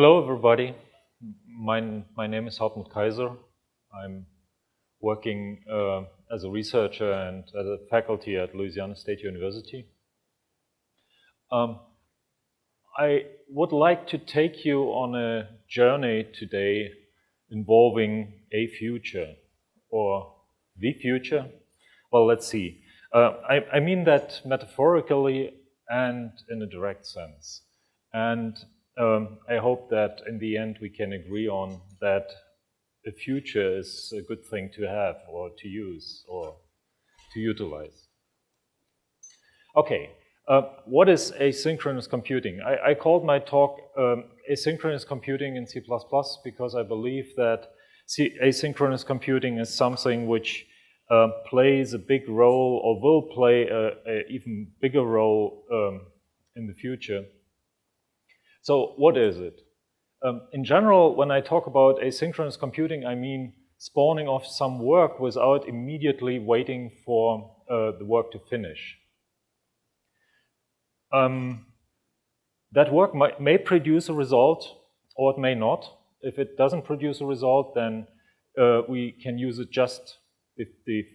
Hello, everybody. My name is Hartmut Kaiser. I'm working as a researcher and as a faculty at Louisiana State University. I would like to take you on a journey today involving a future or the future. Well, let's see. I mean that metaphorically and in a direct sense. And I hope that in the end we can agree on that a future is a good thing to have or to use or to utilize. Okay, what is asynchronous computing? I called my talk asynchronous computing in C++ because I believe that asynchronous computing is something which plays a big role or will play an even bigger role in the future. So what is it? In general, when I talk about asynchronous computing, I mean spawning off some work without immediately waiting for the work to finish. That work may produce a result, or it may not. If it doesn't produce a result, then we can use it just if the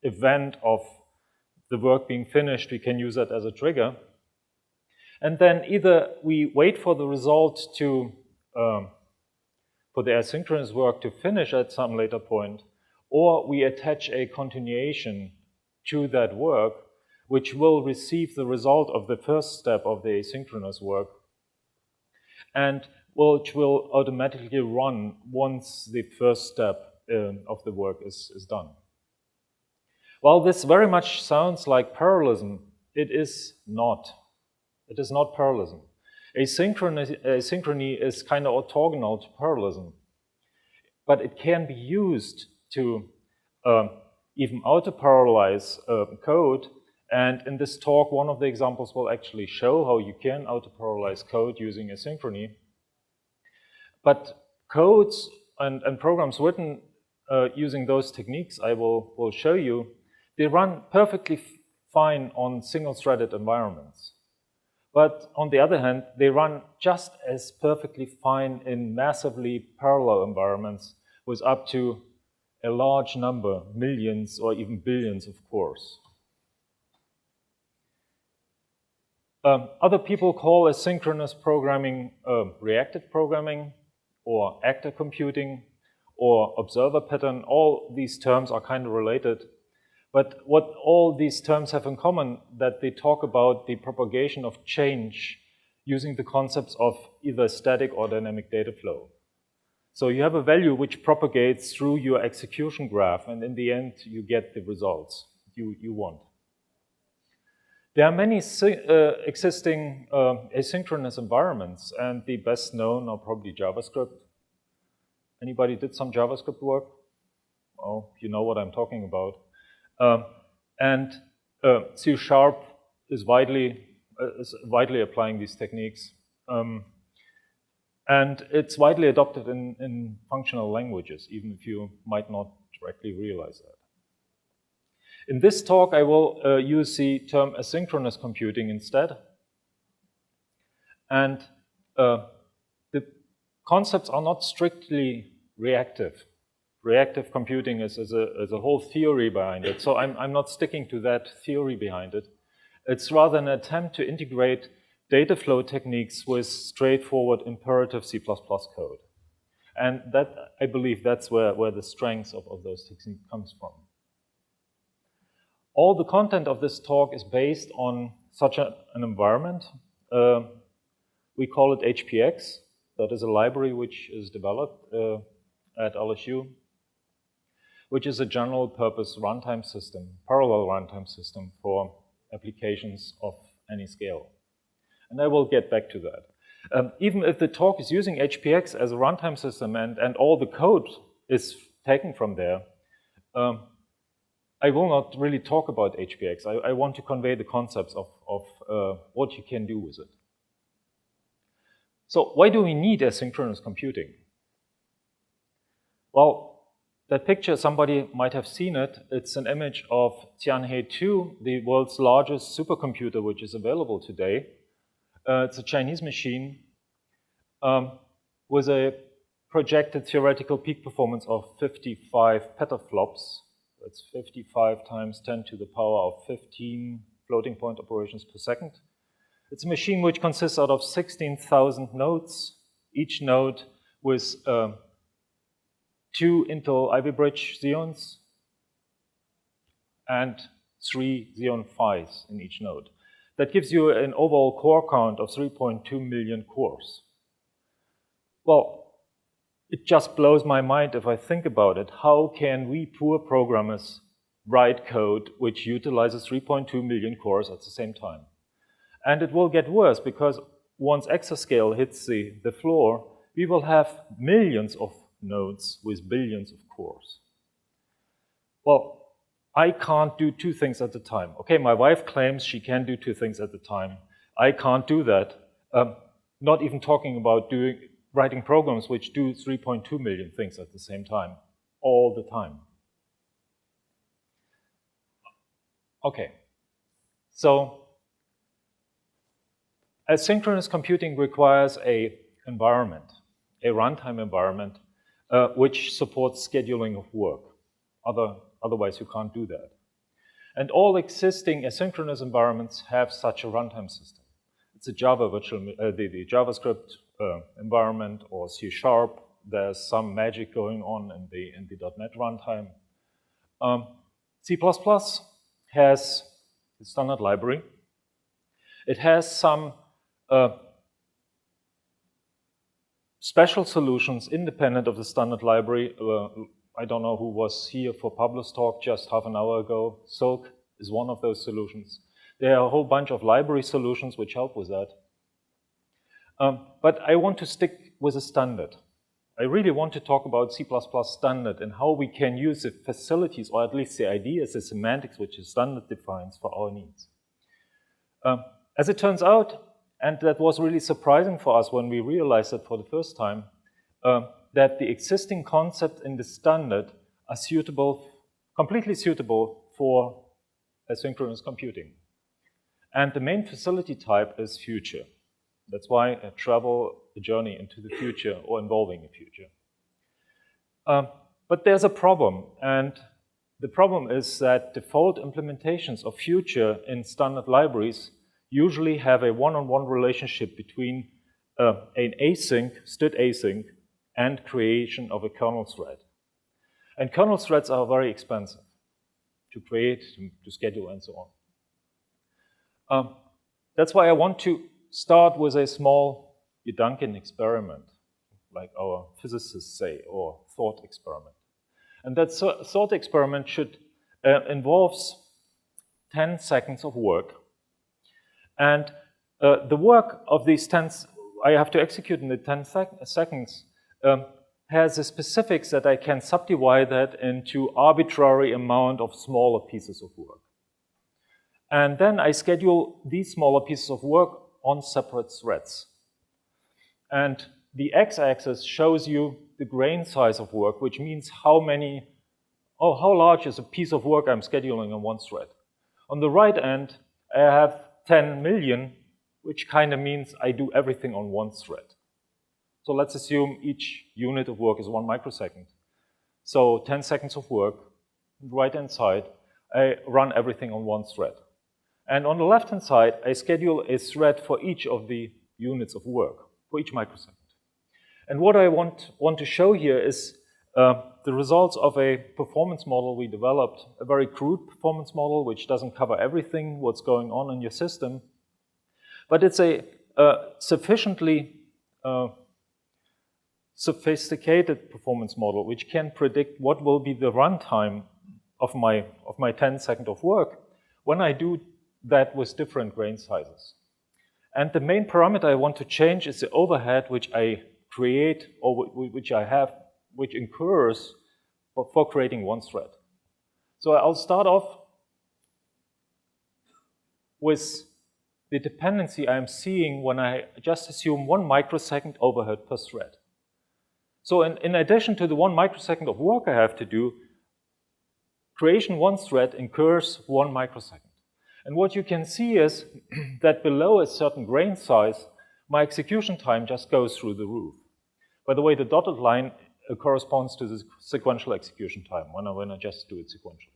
event of the work being finished, we can use that as a trigger. And then either we wait for the result to, for the asynchronous work to finish at some later point, or we attach a continuation to that work, which will receive the result of the first step of the asynchronous work, and which will automatically run once the first step of the work is done. While this very much sounds like parallelism, it is not. It is not parallelism. Asynchrony is kind of orthogonal to parallelism, but it can be used to even auto-parallelize code. And in this talk, one of the examples will actually show how you can auto-parallelize code using asynchrony. But codes and programs written using those techniques I will show you, they run perfectly fine on single-threaded environments. But on the other hand, they run just as perfectly fine in massively parallel environments with up to a large number, millions or even billions of cores. Other people call asynchronous programming reactive programming or actor computing or observer pattern. All these terms are kind of related. But what all these terms have in common, that they talk about the propagation of change using the concepts of either static or dynamic data flow. So you have a value which propagates through your execution graph, and in the end, you get the results you want. There are many existing asynchronous environments, and the best known are probably JavaScript. Anybody did some JavaScript work? Oh, you know what I'm talking about. And C# is widely applying these techniques. And it's widely adopted in functional languages, even if you might not directly realize that. In this talk, I will use the term asynchronous computing instead. And the concepts are not strictly reactive. Reactive computing is a whole theory behind it. So I'm not sticking to that theory behind it. It's rather an attempt to integrate data flow techniques with straightforward imperative C++ code. And that, I believe, that's where the strength of those techniques comes from. All the content of this talk is based on such an environment. We call it HPX. That is a library which is developed at LSU, which is a general purpose runtime system, parallel runtime system for applications of any scale. And I will get back to that. Even if the talk is using HPX as a runtime system and all the code is taken from there, I will not really talk about HPX. I want to convey the concepts of what you can do with it. So why do we need asynchronous computing? Well, that picture, somebody might have seen it. It's an image of Tianhe 2, the world's largest supercomputer which is available today. It's a Chinese machine. with a projected theoretical peak performance of 55 petaflops. That's 55 times 10 to the power of 15 floating point operations per second. It's a machine which consists out of 16,000 nodes, each node with 2 Intel Ivy Bridge Xeons and 3 Xeon Phis in each node. That gives you an overall core count of 3.2 million cores. Well, it just blows my mind if I think about it. How can we poor programmers write code which utilizes 3.2 million cores at the same time? And it will get worse, because once exascale hits the floor, we will have millions of nodes with billions of cores. Well, I can't do 2 things at a time. Okay, my wife claims she can do 2 things at a time. I can't do that. Not even talking about writing programs which do 3.2 million things at the same time, all the time. Okay, so asynchronous computing requires an environment, a runtime environment, which supports scheduling of work. Otherwise, you can't do that. And all existing asynchronous environments have such a runtime system. It's a Java the JavaScript environment, or C#. There's some magic going on in the .NET runtime. C++ has the standard library. It has some special solutions independent of the standard library. I don't know who was here for Pablo's talk just half an hour ago. SLOWP is one of those solutions. There are a whole bunch of library solutions which help with that. But I want to stick with a standard. I really want to talk about C++ standard and how we can use the facilities, or at least the ideas, the semantics which the standard defines for our needs. As it turns out, and that was really surprising for us when we realized it for the first time, that the existing concepts in the standard are suitable, completely suitable for asynchronous computing. And the main facility type is future. That's why I travel a journey into the future, or involving a future. But there's a problem, and the problem is that default implementations of future in standard libraries usually have a one-on-one relationship between an async, std async, and creation of a kernel thread. And kernel threads are very expensive to create, to schedule, and so on. That's why I want to start with a small Gedanken experiment, like our physicists say, or thought experiment. And that thought experiment should involves 10 seconds of work. And the work of these 10, I have to execute in the 10 seconds, has the specifics that I can subdivide that into arbitrary amount of smaller pieces of work. And then I schedule these smaller pieces of work on separate threads. And the x-axis shows you the grain size of work, which means how large is a piece of work I'm scheduling on one thread. On the right end, I have 10 million, which kind of means I do everything on one thread. So let's assume each unit of work is 1 microsecond. So 10 seconds of work, right-hand side, I run everything on one thread. And on the left-hand side, I schedule a thread for each of the units of work, for each microsecond. And what I want to show here is the results of a performance model we developed, a very crude performance model which doesn't cover everything, what's going on in your system. But it's a sufficiently sophisticated performance model which can predict what will be the runtime of my 10 seconds of work when I do that with different grain sizes. And the main parameter I want to change is the overhead which I create, or which I have, which incurs for creating one thread. So I'll start off with the dependency I'm seeing when I just assume 1 microsecond overhead per thread. So in addition to the 1 microsecond of work I have to do, creation one thread incurs 1 microsecond. And what you can see is that below a certain grain size, my execution time just goes through the roof. By the way, the dotted line corresponds to the sequential execution time when I just do it sequentially.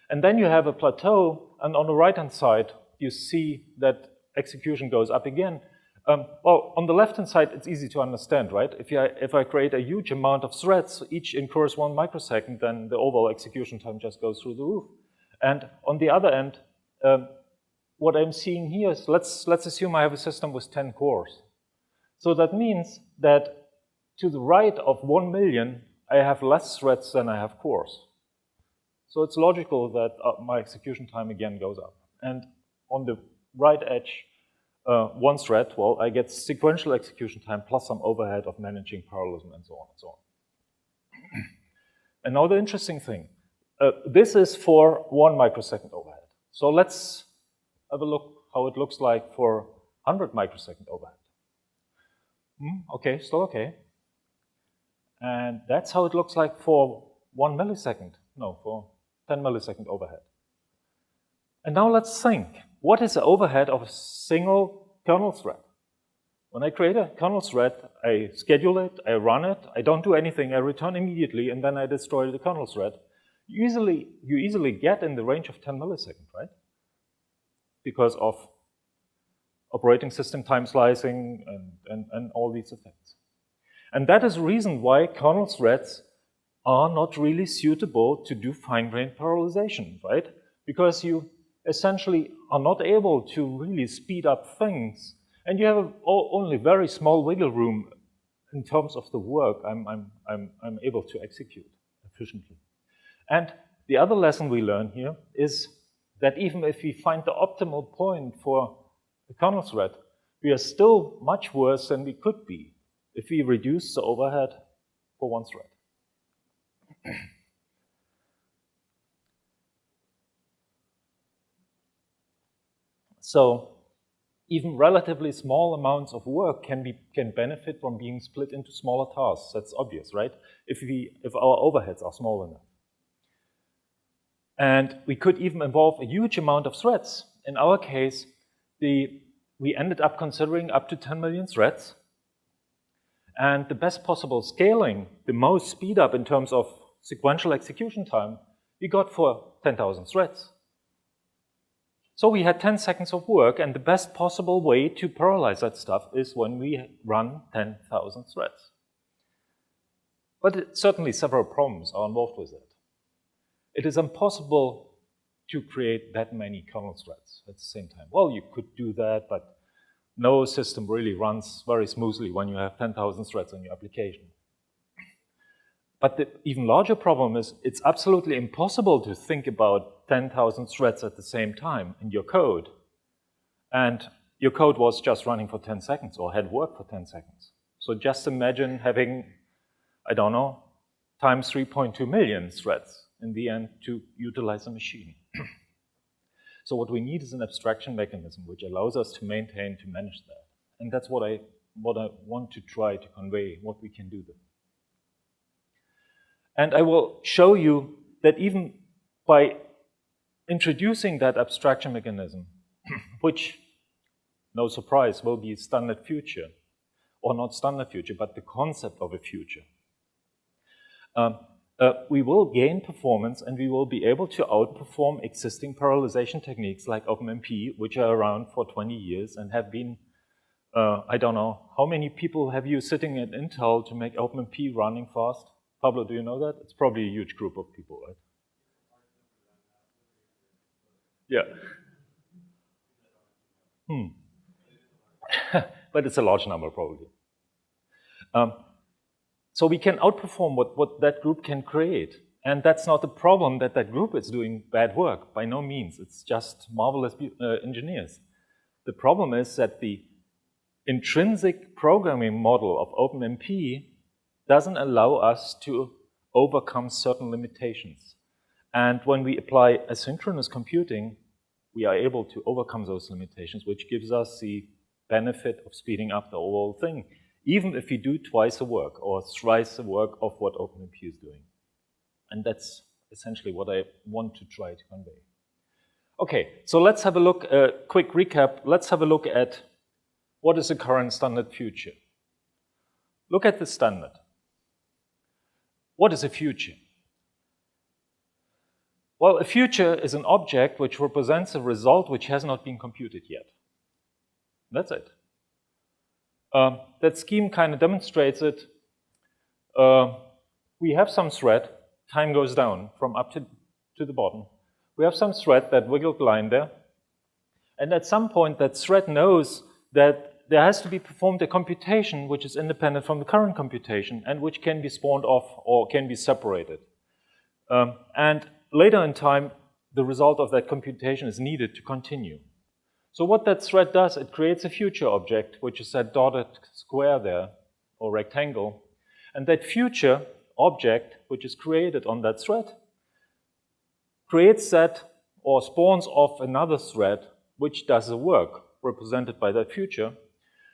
And then you have a plateau, and on the right-hand side, you see that execution goes up again. Well, on the left-hand side, it's easy to understand, right? If I create a huge amount of threads, each incurs 1 microsecond, then the overall execution time just goes through the roof. And on the other end, what I'm seeing here is, let's assume I have a system with 10 cores. So that means that to the right of 1 million, I have less threads than I have cores. So it's logical that my execution time again goes up. And on the right edge, 1 thread, well, I get sequential execution time plus some overhead of managing parallelism and so on and so on. And now the interesting thing, this is for 1 microsecond overhead. So let's have a look how it looks like for 100 microsecond overhead. Okay, still okay. And that's how it looks like for 1 millisecond. No, for 10 millisecond overhead. And now let's think, what is the overhead of a single kernel thread? When I create a kernel thread, I schedule it, I run it, I don't do anything, I return immediately, and then I destroy the kernel thread. You easily get in the range of 10 milliseconds, right? Because of operating system time slicing and all these effects. And that is the reason why kernel threads are not really suitable to do fine-grained parallelization, right? Because you essentially are not able to really speed up things, and you have only very small wiggle room in terms of the work I'm able to execute efficiently. And the other lesson we learn here is that even if we find the optimal point for a kernel thread, we are still much worse than we could be if we reduce the overhead for 1 thread. So even relatively small amounts of work can benefit from being split into smaller tasks. That's obvious, right? If our overheads are small enough. And we could even involve a huge amount of threads. In our case, we ended up considering up to 10 million threads. And the best possible scaling, the most speed up in terms of sequential execution time, we got for 10,000 threads. So we had 10 seconds of work, and the best possible way to parallelize that stuff is when we run 10,000 threads. But certainly several problems are involved with it. It is impossible to create that many kernel threads at the same time. Well, you could do that, but no system really runs very smoothly when you have 10,000 threads on your application. But the even larger problem is it's absolutely impossible to think about 10,000 threads at the same time in your code. And your code was just running for 10 seconds or had worked for 10 seconds. So just imagine having, I don't know, times 3.2 million threads in the end to utilize a machine. So what we need is an abstraction mechanism which allows us to manage that. And that's what I want to try to convey, what we can do there. And I will show you that even by introducing that abstraction mechanism, which, no surprise, will be standard future, or not standard future, but the concept of a future, we will gain performance and we will be able to outperform existing parallelization techniques like OpenMP, which are around for 20 years and have been, I don't know, how many people have you sitting at Intel to make OpenMP running fast? Pablo, do you know that? It's probably a huge group of people, right? Yeah. But it's a large number, probably. So we can outperform what that group can create. And that's not the problem that that group is doing bad work. By no means. It's just marvelous engineers. The problem is that the intrinsic programming model of OpenMP doesn't allow us to overcome certain limitations. And when we apply asynchronous computing, we are able to overcome those limitations, which gives us the benefit of speeding up the overall thing, even if we do twice the work or thrice the work of what OpenMP is doing. And that's essentially what I want to try to convey. Okay, so let's have a look, quick recap. Let's have a look at what is the current standard future? Look at the standard. What is a future? Well, a future is an object which represents a result which has not been computed yet. That's it. That scheme kind of demonstrates it. We have some thread, time goes down from up to the bottom. We have some thread, that wiggled line there. And at some point, that thread knows that there has to be performed a computation which is independent from the current computation and which can be spawned off or can be separated. And later in time, the result of that computation is needed to continue. So what that thread does, it creates a future object, which is that dotted square there, or rectangle. And that future object, which is created on that thread, creates that or spawns off another thread, which does the work represented by that future.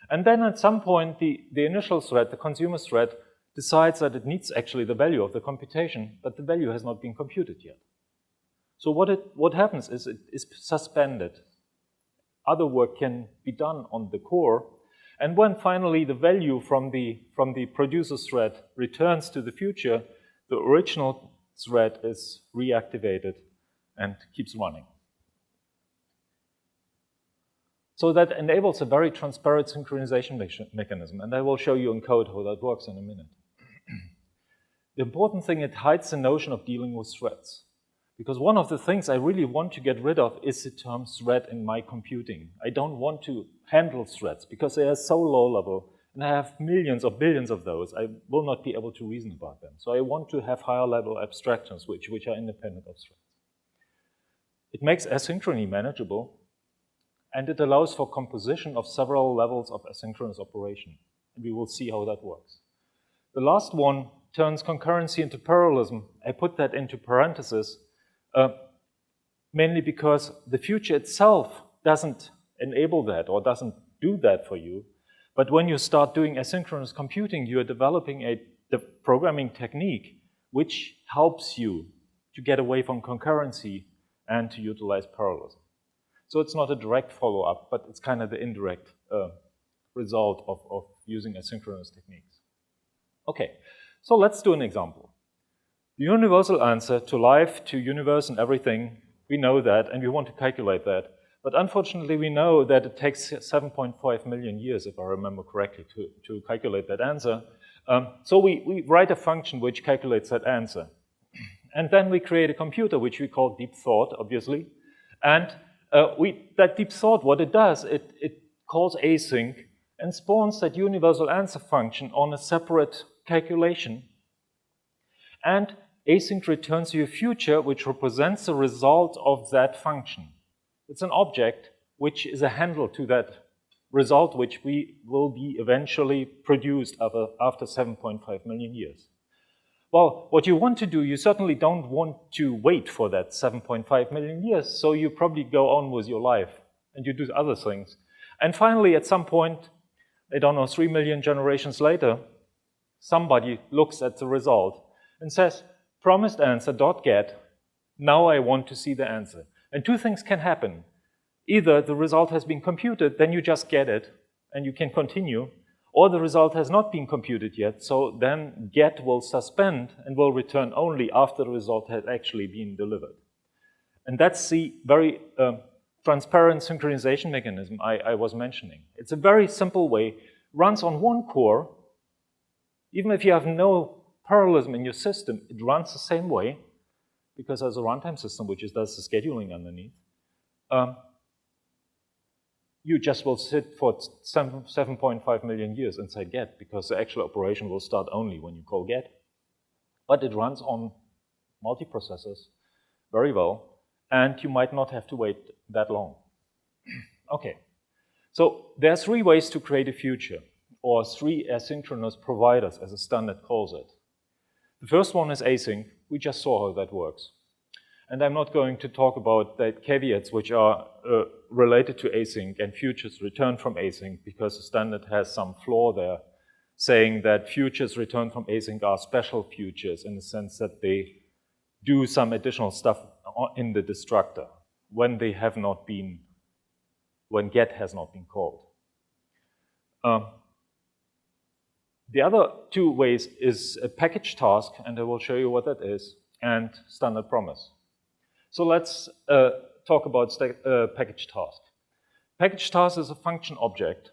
And then at some point, the initial thread, the consumer thread, decides that it needs actually the value of the computation, but the value has not been computed yet. So what happens is it is suspended. Other work can be done on the core. And when finally the value from the producer thread returns to the future, the original thread is reactivated and keeps running. So that enables a very transparent synchronization mechanism, and I will show you in code how that works in a minute. The important thing, it hides the notion of dealing with threads. Because one of the things I really want to get rid of is the term thread in my computing. I don't want to handle threads because they are so low level, and I have millions or billions of those. I will not be able to reason about them. So I want to have higher level abstractions which are independent of threads. It makes asynchrony manageable, and it allows for composition of several levels of asynchronous operation. And we will see how that works. The last one turns concurrency into parallelism. I put that into parentheses, mainly because the future itself doesn't enable that or doesn't do that for you. But when you start doing asynchronous computing, you are developing a programming technique which helps you to get away from concurrency and to utilize parallelism. So it's not a direct follow-up, but it's kind of the indirect result of using asynchronous techniques. Okay, so let's do an example. The universal answer to life, to universe and everything, we know that, and we want to calculate that. But unfortunately, we know that it takes 7.5 million years, if I remember correctly, to calculate that answer. So we write a function which calculates that answer. And then we create a computer, which we call deep thought, obviously. And that deep thought, what it does, it calls async and spawns that universal answer function on a separate calculation. And async returns you a future which represents the result of that function. It's an object which is a handle to that result which will be eventually produced after 7.5 million years. Well, what you want to do, you certainly don't want to wait for that 7.5 million years, so you probably go on with your life and you do other things. And finally, at some point, I don't know, 3 million generations later, somebody looks at the result and says, promised answer dot get, now I want to see the answer. And two things can happen. Either the result has been computed, then you just get it and you can continue, or the result has not been computed yet, so then get will suspend and will return only after the result has actually been delivered. And that's the very transparent synchronization mechanism I was mentioning. It's a very simple way, runs on one core. Even if you have no parallelism in your system, it runs the same way, because there's a runtime system which does the scheduling underneath. You just will sit for 7.5 million years inside get, because the actual operation will start only when you call get. But it runs on multiprocessors very well, and you might not have to wait that long. Okay, so there are three ways to create a future, or three asynchronous providers, as the standard calls it. The first one is async. We just saw how that works. And I'm not going to talk about the caveats which are related to async and futures returned from async, because the standard has some flaw there, saying that futures returned from async are special futures in the sense that they do some additional stuff in the destructor when they have not been, when get has not been called. The other two ways is a package task, and I will show you what that is, and standard promise. So let's talk about package task. Package task is a function object,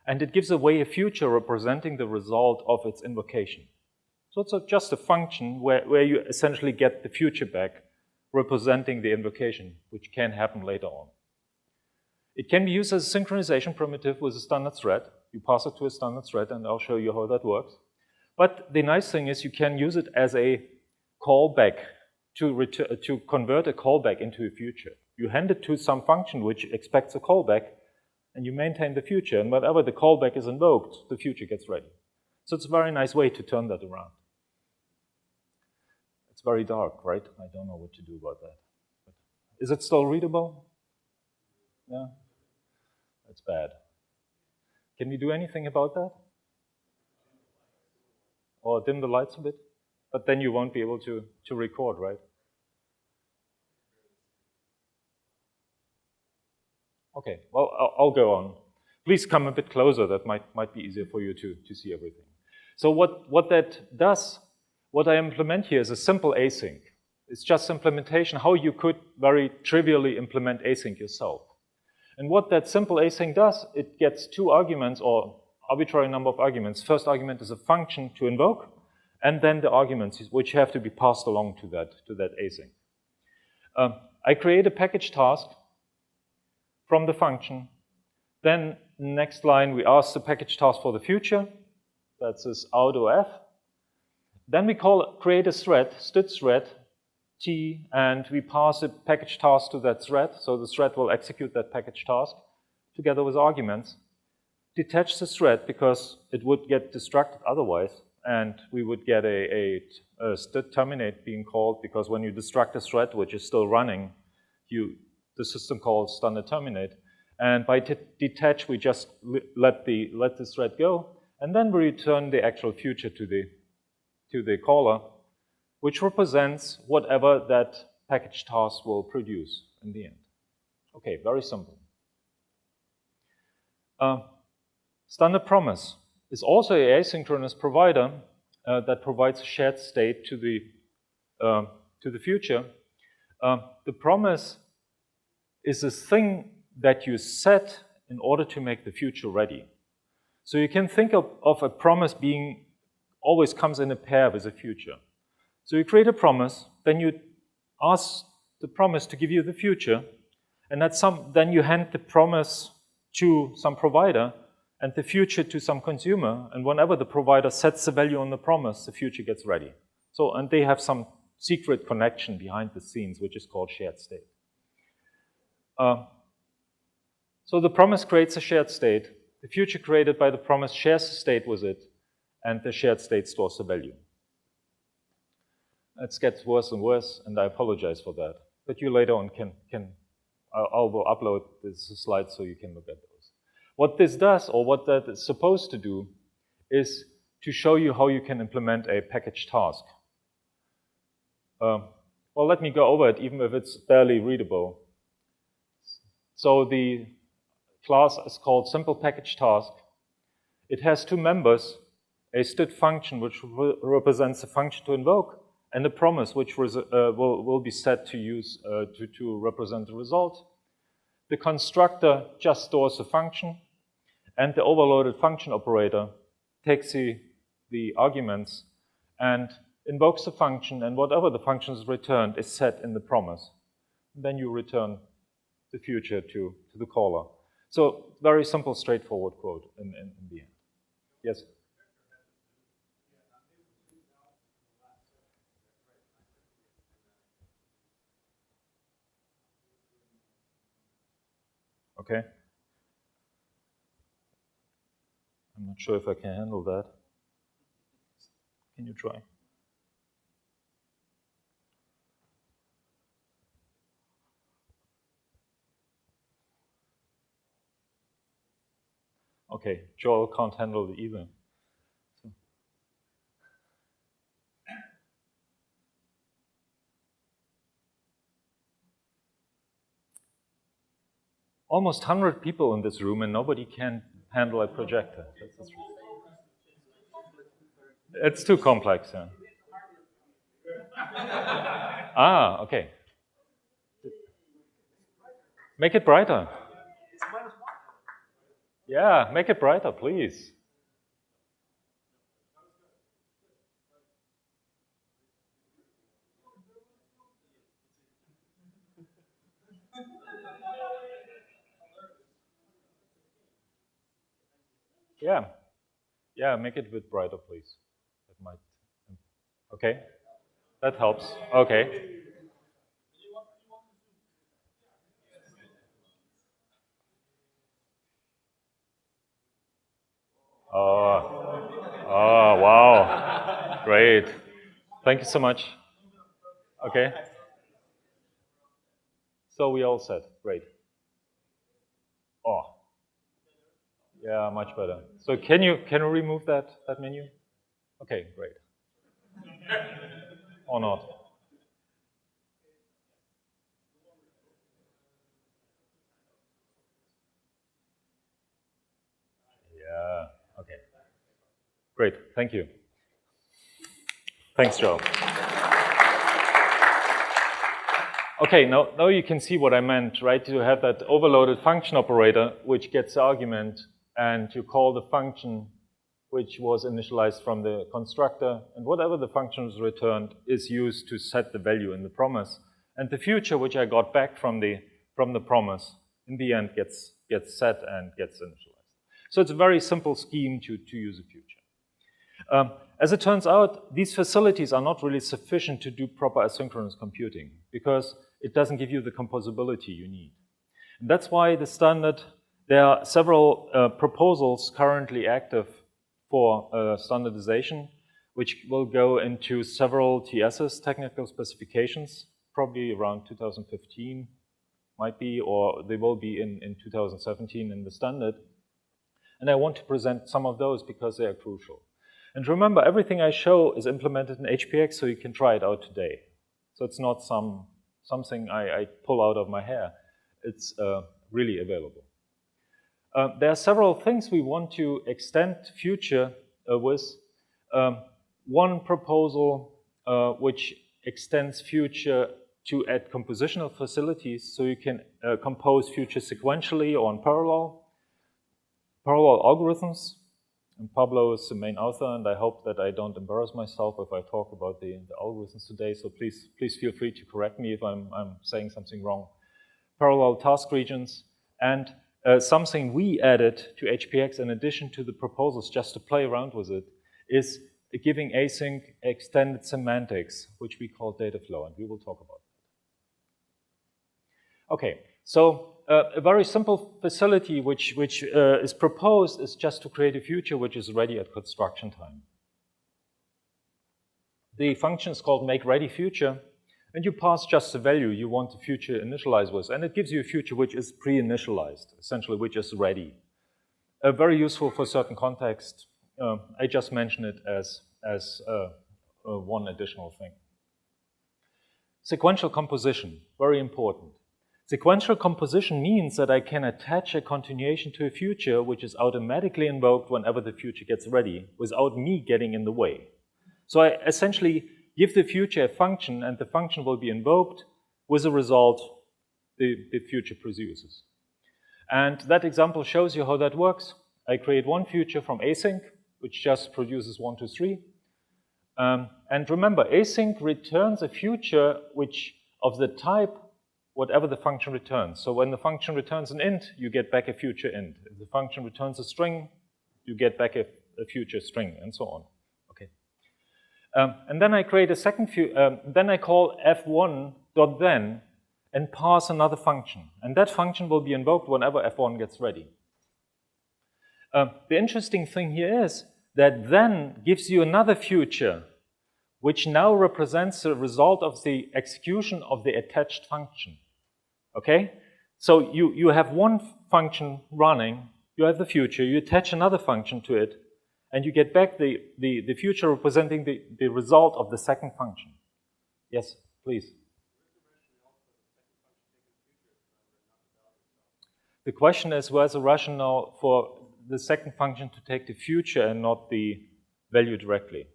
and it gives away a future representing the result of its invocation. So it's just a function where you essentially get the future back representing the invocation, which can happen later on. It can be used as a synchronization primitive with a standard thread. You pass it to a standard thread, and I'll show you how that works. But the nice thing is you can use it as a callback to convert a callback into a future. You hand it to some function which expects a callback, and you maintain the future. And whenever the callback is invoked, the future gets ready. So it's a very nice way to turn that around. It's very dark, right? I don't know what to do about that. But is it still readable? Yeah? That's bad. Can we do anything about that? Or dim the lights a bit? But then you won't be able to record, right? Okay, well, I'll go on. Please come a bit closer. That might be easier for you to see everything. So what that does, what I implement here is a simple async. It's just implementation, how you could very trivially implement async yourself. And what that simple async does, it gets two arguments or arbitrary number of arguments. First argument is a function to invoke, and then the arguments which have to be passed along to that async. I create a package task from the function. Then next line we ask the package task for the future. That's this out_f. Then we create a thread, std thread, t, and we pass a package task to that thread. So the thread will execute that package task together with arguments. Detach the thread because it would get distracted otherwise, and we would get a std terminate being called, because when you distract a thread which is still running, the system calls standard terminate. And by detach, we just let the thread go, and then we return the actual future to the caller, which represents whatever that package task will produce in the end. Okay, very simple. Standard promise is also an asynchronous provider that provides a shared state to the future. The promise is a thing that you set in order to make the future ready. So you can think of a promise being always comes in a pair with a future. So you create a promise, then you ask the promise to give you the future, and then you hand the promise to some provider and the future to some consumer, and whenever the provider sets the value on the promise, the future gets ready. So, and they have some secret connection behind the scenes, which is called shared state. So the promise creates a shared state. The future created by the promise shares the state with it, and the shared state stores the value. It gets worse and worse, and I apologize for that. But you later on I will upload this slide so you can look at those. What this does, or what that is supposed to do, is to show you how you can implement a package task. Well, let me go over it, even if it's barely readable. So the class is called simple package task. It has two members, a std function, which represents a function to invoke, and a promise, which will be set to use to represent the result. The constructor just stores the function, and the overloaded function operator takes the arguments and invokes the function, and whatever the function is returned is set in the promise. And then you return the future to the caller. So very simple, straightforward code in the end. Yes? Okay. I'm not sure if I can handle that. Can you try? Okay, Joel can't handle it either. So. Almost 100 people in this room, and nobody can handle a projector. That's the truth. It's too complex, yeah. Ah, okay. Make it brighter. Yeah, make it brighter, please. Yeah. Yeah, make it a bit brighter, please. That might. Okay. That helps. Okay. Oh, wow. Great. Thank you so much. Okay. So we all set. Great. Oh. Yeah, much better. So can you remove that menu? Okay, great. Or not? Yeah. Okay. Great. Thank you. Thanks, Joe. Okay, now you can see what I meant, right? You have that overloaded function operator which gets the argument, and you call the function which was initialized from the constructor, and whatever the function is returned is used to set the value in the promise. And the future which I got back from the promise in the end gets set and gets initialized. So it's a very simple scheme to use a future. As it turns out, these facilities are not really sufficient to do proper asynchronous computing because it doesn't give you the composability you need. And that's why the standard, there are several proposals currently active for standardization, which will go into several TSs, technical specifications, probably around 2015, might be, or they will be in 2017 in the standard. And I want to present some of those because they are crucial. And remember, everything I show is implemented in HPX, so you can try it out today. So it's not something I pull out of my hair. It's really available. There are several things we want to extend future with. One proposal which extends future to add compositional facilities, so you can compose future sequentially or in parallel algorithms. And Pablo is the main author, and I hope that I don't embarrass myself if I talk about the algorithms today, so please feel free to correct me if I'm saying something wrong. Parallel task regions, and something we added to HPX in addition to the proposals just to play around with it is giving async extended semantics, which we call data flow, and we will talk about that. Okay, so a very simple facility which is proposed is just to create a future which is ready at construction time. The function is called makeReadyFuture, and you pass just the value you want the future initialize with, and it gives you a future which is pre-initialized, essentially which is ready. Very useful for certain context. I just mentioned it as one additional thing. Sequential composition, very important. Sequential composition means that I can attach a continuation to a future which is automatically invoked whenever the future gets ready without me getting in the way. So I essentially give the future a function, and the function will be invoked with a result the future produces. And that example shows you how that works. I create one future from async, which just produces 1, 2, 3. And remember, async returns a future which of the type whatever the function returns. So when the function returns an int, you get back a future int. If the function returns a string, you get back a future string, and so on. Okay. And then I create a second then I call f1.then and pass another function. And that function will be invoked whenever f1 gets ready. The interesting thing here is that then gives you another future which now represents the result of the execution of the attached function. Okay? So you have one function running, you have the future, you attach another function to it, and you get back the future representing the result of the second function. Yes, please. The question is, where's the rationale for the second function to take the future and not the value directly?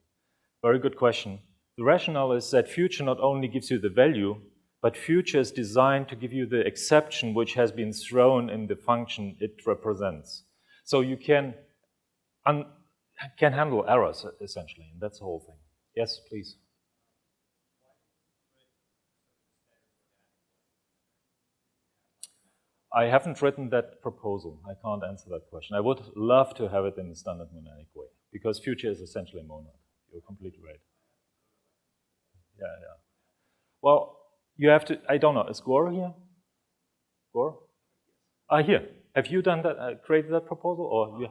Very good question. The rationale is that future not only gives you the value, but future is designed to give you the exception which has been thrown in the function it represents. So you can handle errors, essentially, and that's the whole thing. Yes, please. I haven't written that proposal. I can't answer that question. I would love to have it in the standard monadic way, because future is essentially monad. You're completely right. Yeah. Well, you have to, I don't know, is Gore here? Gore? Here. Have you done that, created that proposal, or you?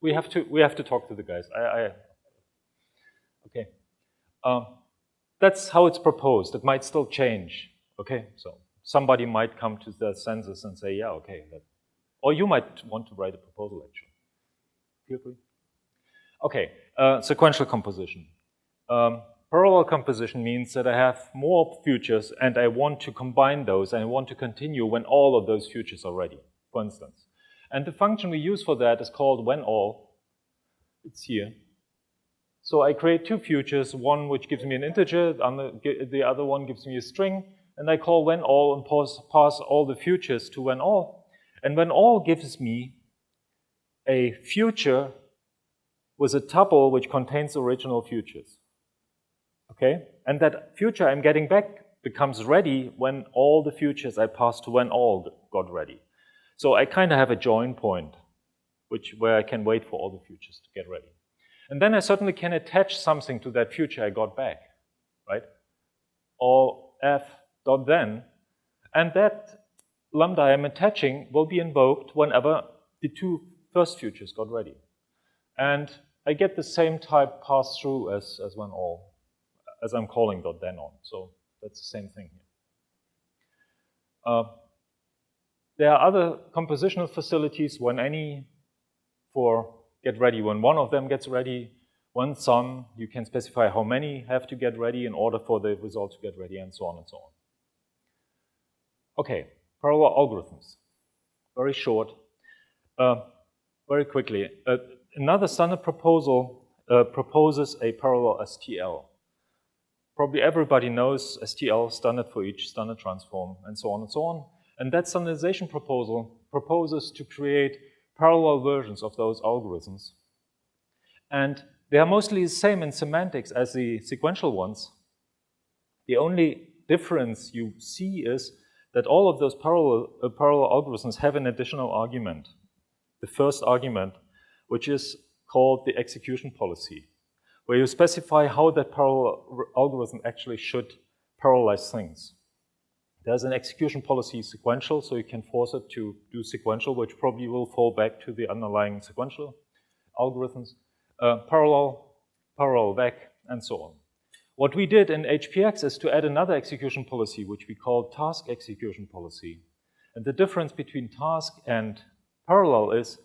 We have to talk to the guys. Okay. That's how it's proposed. It might still change. Okay, so somebody might come to the census and say, yeah, okay. Or you might want to write a proposal, actually. Feel free. Okay, sequential composition. Parallel composition means that I have more futures and I want to combine those and I want to continue when all of those futures are ready, for instance. And the function we use for that is called whenAll. It's here. So I create two futures, one which gives me an integer, the other one gives me a string, and I call whenAll and pass all the futures to whenAll. And whenAll gives me a future with a tuple which contains original futures. Okay? And that future I'm getting back becomes ready when all the futures I passed to whenAll got ready. So I kind of have a join point, where I can wait for all the futures to get ready. And then I certainly can attach something to that future I got back, right? Or f.then, and that lambda I'm attaching will be invoked whenever the two first futures got ready. And I get the same type pass-through as whenAll, as I'm calling .then on. So that's the same thing here. There are other compositional facilities for get ready. When one of them gets ready, one sum, you can specify how many have to get ready in order for the result to get ready, and so on and so on. Okay, parallel algorithms. Very short. Very quickly. Another standard proposal proposes a parallel STL. Probably everybody knows STL, standard for each standard transform, and so on and so on. And that standardization proposal proposes to create parallel versions of those algorithms. And they are mostly the same in semantics as the sequential ones. The only difference you see is that all of those parallel algorithms have an additional argument. The first argument, which is called the execution policy, where you specify how that parallel algorithm actually should parallelize things. There's an execution policy sequential, so you can force it to do sequential, which probably will fall back to the underlying sequential algorithms, parallel, vec, and so on. What we did in HPX is to add another execution policy, which we call task execution policy. And the difference between task and parallel is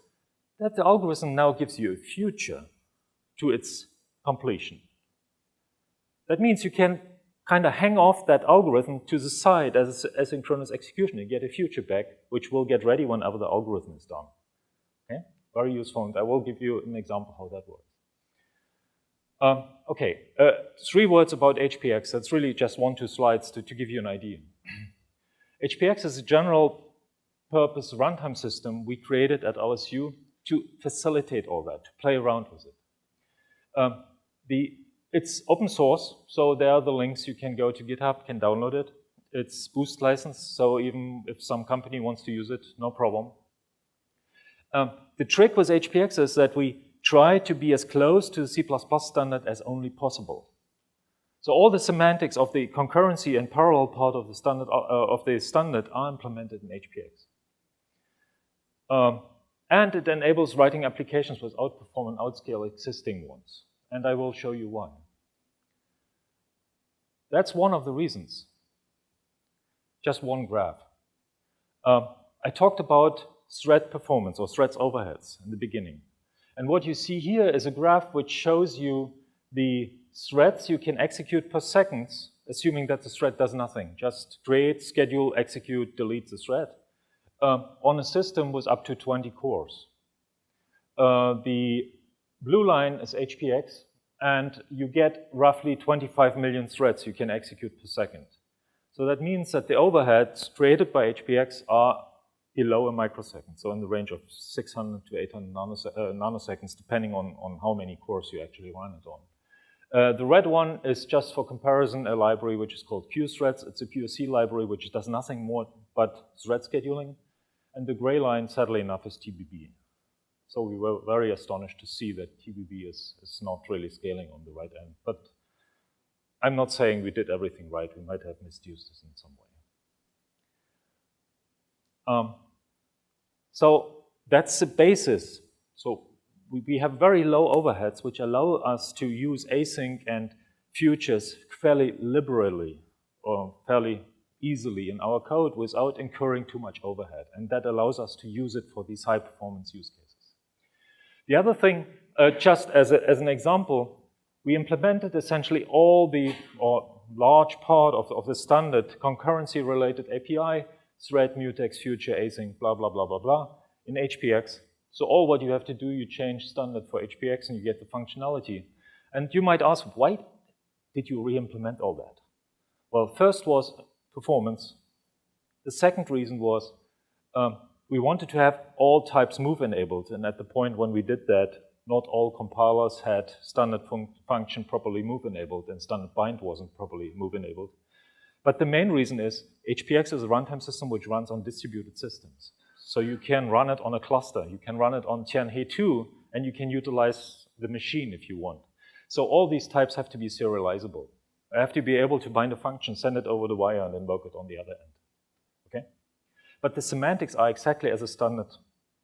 that the algorithm now gives you a future to its completion. That means you can kind of hang off that algorithm to the side as asynchronous execution and get a future back, which will get ready whenever the algorithm is done. Okay? Very useful, and I will give you an example how that works. Okay, 3 words about HPX. That's really just 1-2 slides to give you an idea. HPX is a general purpose runtime system we created at OSU to facilitate all that, to play around with it. It's open source, so there are the links. You can go to GitHub, can download it. It's boost licensed, so even if some company wants to use it, no problem. The trick with HPX is that we try to be as close to the C++ standard as only possible. So all the semantics of the concurrency and parallel part of the standard are implemented in HPX. And it enables writing applications which outperform and outscale existing ones. And I will show you why. That's one of the reasons. Just one graph. I talked about thread performance or threads overheads in the beginning. And what you see here is a graph which shows you the threads you can execute per second, assuming that the thread does nothing. Just create, schedule, execute, delete the thread. on a system with up to 20 cores. The blue line is HPX, and you get roughly 25 million threads you can execute per second. So that means that the overheads created by HPX are below a microsecond, so in the range of 600 to 800 nanoseconds, depending on how many cores you actually run it on. The red one is just for comparison a library which is called QThreads. It's a POC library which does nothing more but thread scheduling. And the gray line, sadly enough, is TBB. So we were very astonished to see that TBB is not really scaling on the right end. But I'm not saying we did everything right. We might have misused this in some way. So that's the basis. So we have very low overheads, which allow us to use async and futures fairly liberally or fairly easily in our code without incurring too much overhead. And that allows us to use it for these high-performance use cases. The other thing, just as an example, we implemented essentially all the, or large part of the standard concurrency-related API, thread, mutex, future, async, blah, blah, blah, blah, blah, in HPX. So all what you have to do, you change standard for HPX and you get the functionality. And you might ask, why did you re-implement all that? Well, first was performance. The second reason was we wanted to have all types move enabled, and at the point when we did that, not all compilers had standard function properly move enabled, and standard bind wasn't properly move enabled. But the main reason is HPX is a runtime system which runs on distributed systems. So you can run it on a cluster, you can run it on Tianhe2, and you can utilize the machine if you want. So all these types have to be serializable. I have to be able to bind a function, send it over the wire, and invoke it on the other end. Okay? But the semantics are exactly as a standard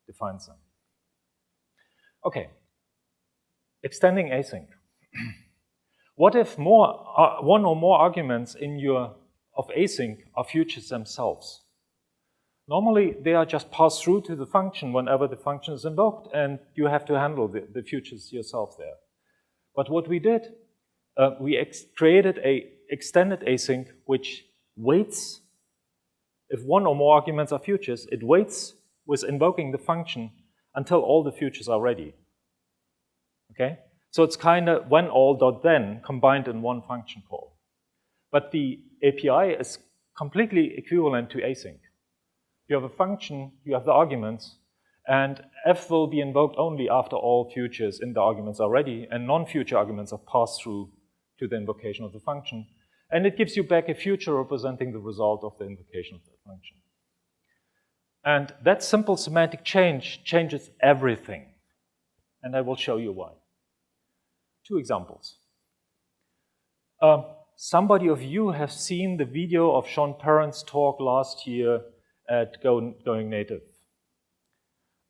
defines them. Okay. Extending async. What if one or more arguments of async are futures themselves? Normally, they are just passed through to the function whenever the function is invoked, and you have to handle the futures yourself there. But what we did, we created an extended async which waits. If one or more arguments are futures, it waits with invoking the function until all the futures are ready. Okay? So it's kind of when all.then combined in one function call. But the API is completely equivalent to async. You have a function, you have the arguments, and f will be invoked only after all futures in the arguments are ready, and non-future arguments are passed through to the invocation of the function. And it gives you back a future representing the result of the invocation of that function. And that simple semantic change changes everything. And I will show you why. Two examples. Somebody of you have seen the video of Sean Parent's talk last year at Going Native,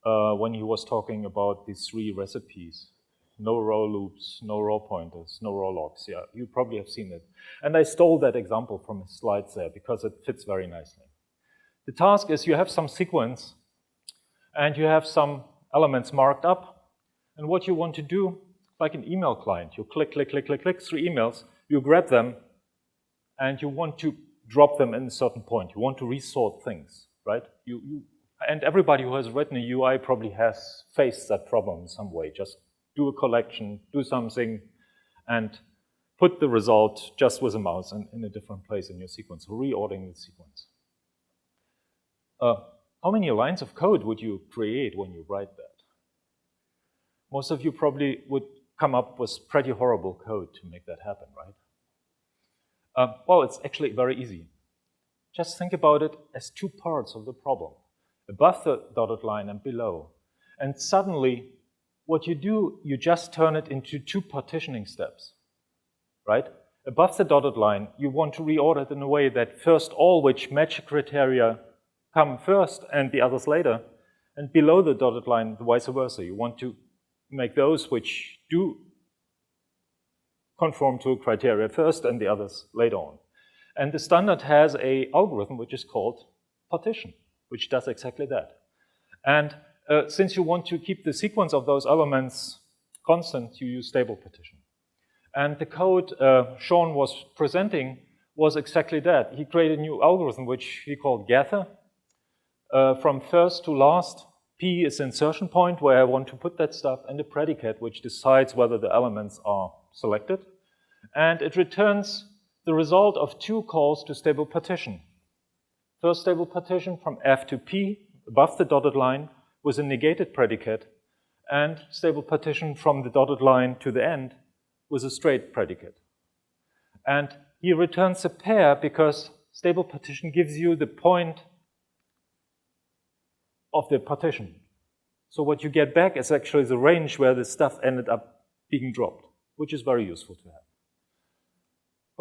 when he was talking about these 3 recipes. No row loops, no row pointers, no row logs. Yeah, you probably have seen it. And I stole that example from his slides there because it fits very nicely. The task is you have some sequence and you have some elements marked up. And what you want to do, like an email client, you click, click, click, click, click, 3 emails, you grab them, and you want to drop them in a certain point. You want to resort things, right? And everybody who has written a UI probably has faced that problem in some way. Just do a collection, do something, and put the result just with a mouse in a different place in your sequence, reordering the sequence. How many lines of code would you create when you write that? Most of you probably would come up with pretty horrible code to make that happen, right? Well, it's actually very easy. Just think about it as 2 parts of the problem, above the dotted line and below. And suddenly, what you do, you just turn it into 2 partitioning steps, right? Above the dotted line, you want to reorder it in a way that first all which match criteria come first and the others later. And below the dotted line, vice versa. You want to make those which do conform to a criteria first and the others later on. And the standard has an algorithm which is called partition, which does exactly that. And since you want to keep the sequence of those elements constant, you use stable partition. And the code Sean was presenting was exactly that. He created a new algorithm which he called gather. from first to last. P is the insertion point where I want to put that stuff, and the predicate which decides whether the elements are selected. And it returns the result of 2 calls to stable partition. First stable partition from F to P above the dotted line with a negated predicate, and stable partition from the dotted line to the end with a straight predicate. And he returns a pair because stable partition gives you the point of the partition. So what you get back is actually the range where the stuff ended up being dropped, which is very useful to have.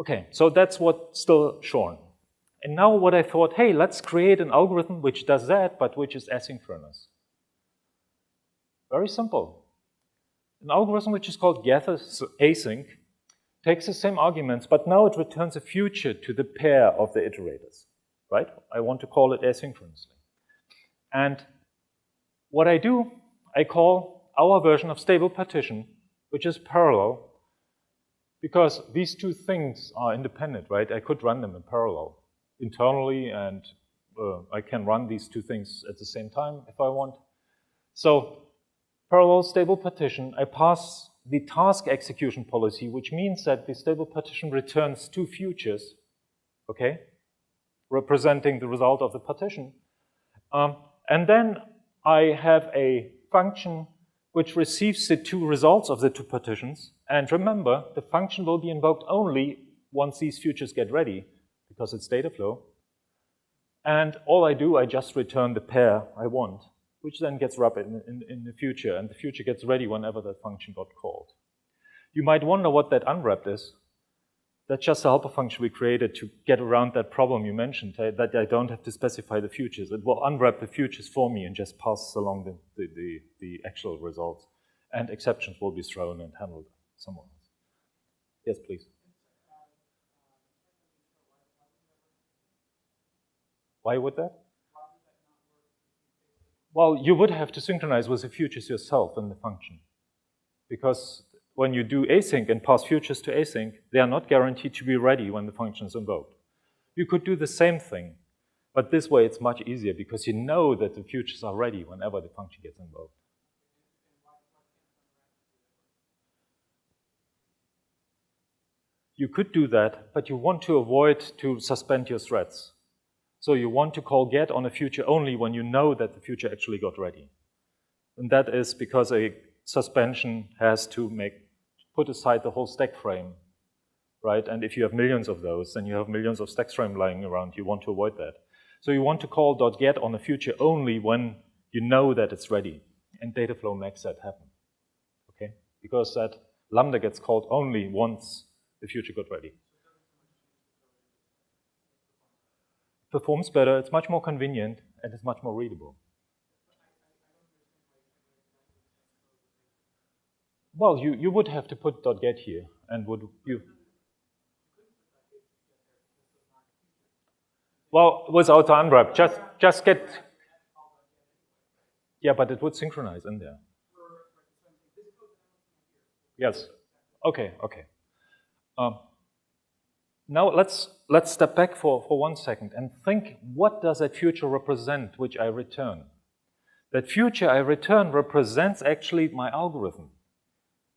Okay, so that's what's still shown. And now what I thought, hey, let's create an algorithm which does that, but which is asynchronous. Very simple. An algorithm which is called getAsync takes the same arguments, but now it returns a future to the pair of the iterators, right? I want to call it asynchronously. And what I do, I call our version of stable partition, which is parallel, because these 2 things are independent, right? I could run them in parallel internally, and I can run these 2 things at the same time if I want. So parallel stable partition, I pass the task execution policy, which means that the stable partition returns 2 futures, okay, representing the result of the partition. And then I have a function which receives the 2 results of the 2 partitions. And remember, the function will be invoked only once these futures get ready, because it's data flow. And all I do, I just return the pair I want, which then gets wrapped in the future, and the future gets ready whenever that function got called. You might wonder what that unwrapped is. That's just a helper function we created to get around that problem you mentioned, that I don't have to specify the futures. It will unwrap the futures for me and just passes along the actual results. And exceptions will be thrown and handled somewhere else. Yes, please. Why would that? Well, you would have to synchronize with the futures yourself in the function. Because when you do async and pass futures to async, they are not guaranteed to be ready when the function is invoked. You could do the same thing, but this way it's much easier because you know that the futures are ready whenever the function gets invoked. You could do that, but you want to avoid to suspend your threads. So you want to call get on a future only when you know that the future actually got ready. And that is because a suspension has to put aside the whole stack frame, right? And if you have millions of those, then you have millions of stack frame lying around. You want to avoid that. So you want to call .get on a future only when you know that it's ready. And Dataflow makes that happen, okay? Because that lambda gets called only once the future got ready. Performs better, it's much more convenient, and it's much more readable. Well, you would have to put .get here, and would you? Well, without the unwrap, just get. Yeah, but it would synchronize in there. Yes. Okay. Okay. Now let's step back for 1 second and think, what does that future represent which I return? That future I return represents actually my algorithm.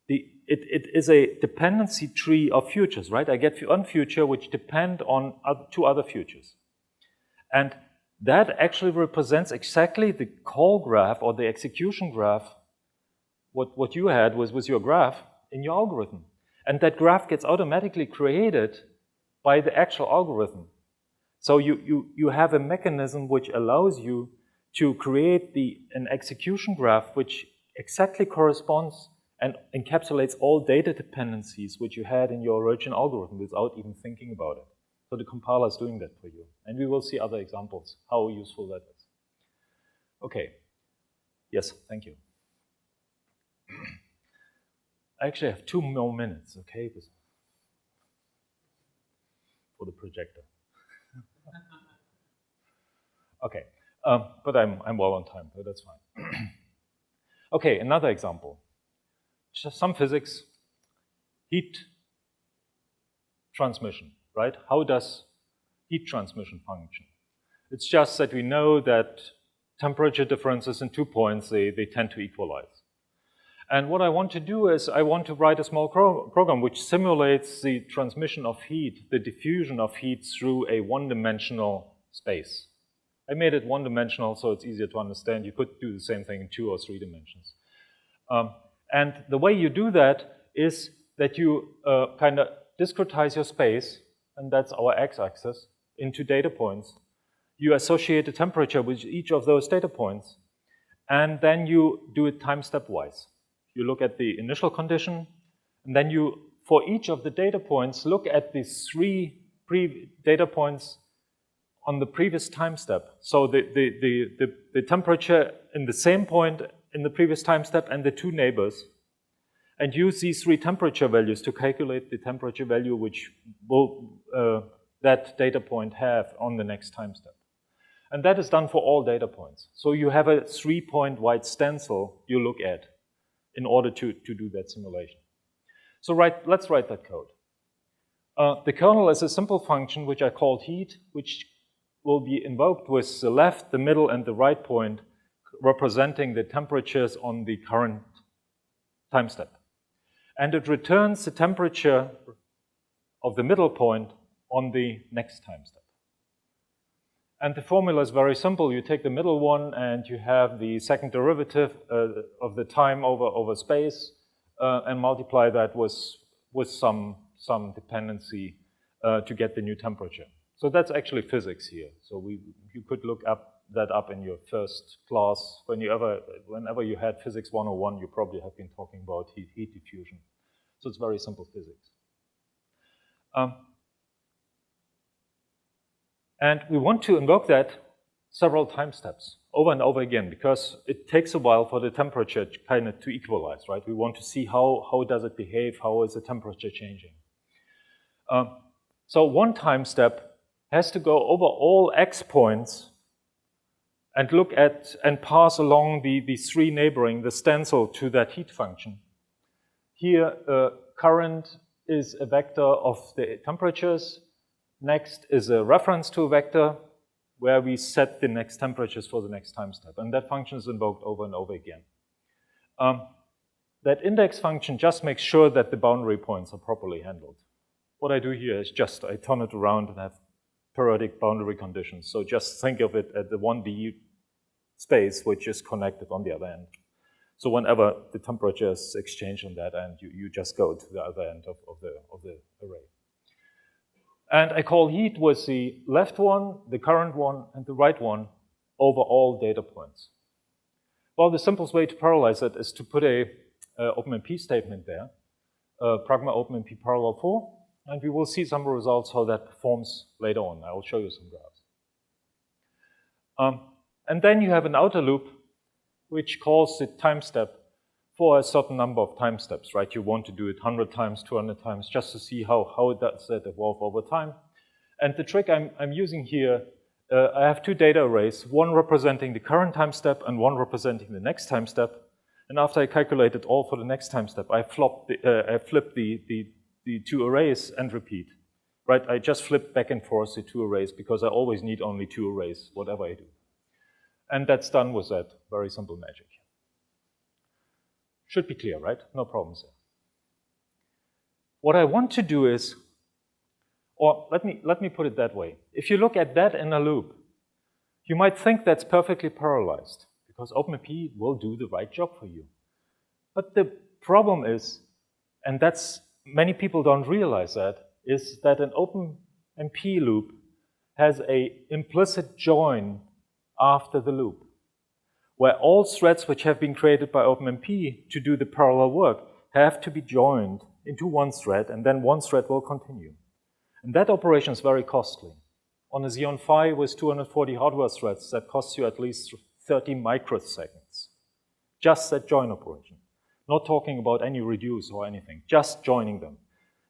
It is a dependency tree of futures, right? I get one future which depend on 2 other futures. And that actually represents exactly the call graph or the execution graph, what you had with your graph in your algorithm. And that graph gets automatically created by the actual algorithm. So you have a mechanism which allows you to create an execution graph which exactly corresponds and encapsulates all data dependencies which you had in your original algorithm without even thinking about it. So the compiler is doing that for you. And we will see other examples, how useful that is. Okay. Yes, thank you. I actually have 2 more minutes, okay, for the projector. Okay, but I'm well on time, so that's fine. Okay, another example. Just some physics, heat transmission, right? How does heat transmission function? It's just that we know that temperature differences in 2 points, they tend to equalize. And what I want to do is I want to write a small program which simulates the transmission of heat, the diffusion of heat through a one-dimensional space. I made it one-dimensional so it's easier to understand. You could do the same thing in 2 or 3 dimensions. And the way you do that is that you kind of discretize your space, and that's our x-axis, into data points. You associate the temperature with each of those data points, and then you do it time stepwise. You look at the initial condition, and then you, for each of the data points, look at the 3 data points on the previous time step. So the temperature in the same point in the previous time step and the 2 neighbors, and use these 3 temperature values to calculate the temperature value which will that data point have on the next time step. And that is done for all data points. So you have a 3-point wide stencil you look at in order to do that simulation. So let's write that code. The kernel is a simple function which I called heat, which will be invoked with the left, the middle, and the right point representing the temperatures on the current time step. And it returns the temperature of the middle point on the next time step. And the formula is very simple. You take the middle one and you have the second derivative of the time over space and multiply that with some dependency to get the new temperature. So that's actually physics here. So you could look that up in your first class. Whenever you had physics 101, you probably have been talking about heat diffusion. So it's very simple physics. And we want to invoke that several time steps, over and over again, because it takes a while for the temperature kind of to equalize, right? We want to see how does it behave, how is the temperature changing. So one time step has to go over all x points and look at and pass along the 3 neighboring, the stencil to that heat function. Here, current is a vector of the temperatures. Next is a reference to a vector where we set the next temperatures for the next time step. And that function is invoked over and over again. That index function just makes sure that the boundary points are properly handled. What I do here is just I turn it around and have periodic boundary conditions. So just think of it as the 1D space which is connected on the other end. So whenever the temperature is exchanged on that end, you just go to the other end of the array. And I call heat with the left one, the current one, and the right one over all data points. Well, the simplest way to parallelize it is to put a OpenMP statement there, pragma OpenMP parallel 4, and we will see some results how that performs later on. I will show you some graphs. And then you have an outer loop which calls the time step for a certain number of time steps, right? You want to do it 100 times, 200 times, just to see how does that evolve over time. And the trick I'm using here, I have 2 data arrays, one representing the current time step and one representing the next time step. And after I calculate it all for the next time step, I flip the 2 arrays and repeat, right? I just flip back and forth the 2 arrays because I always need only 2 arrays, whatever I do. And that's done with that very simple magic. Should be clear, right? No problems there. What I want to do is, or let me put it that way. If you look at that in a loop, you might think that's perfectly parallelized because OpenMP will do the right job for you. But the problem is, and that's many people don't realize that, is that an OpenMP loop has an implicit join after the loop, where all threads which have been created by OpenMP to do the parallel work have to be joined into one thread, and then one thread will continue. And that operation is very costly. On a Xeon Phi with 240 hardware threads, that costs you at least 30 microseconds. Just that join operation. Not talking about any reduce or anything, just joining them.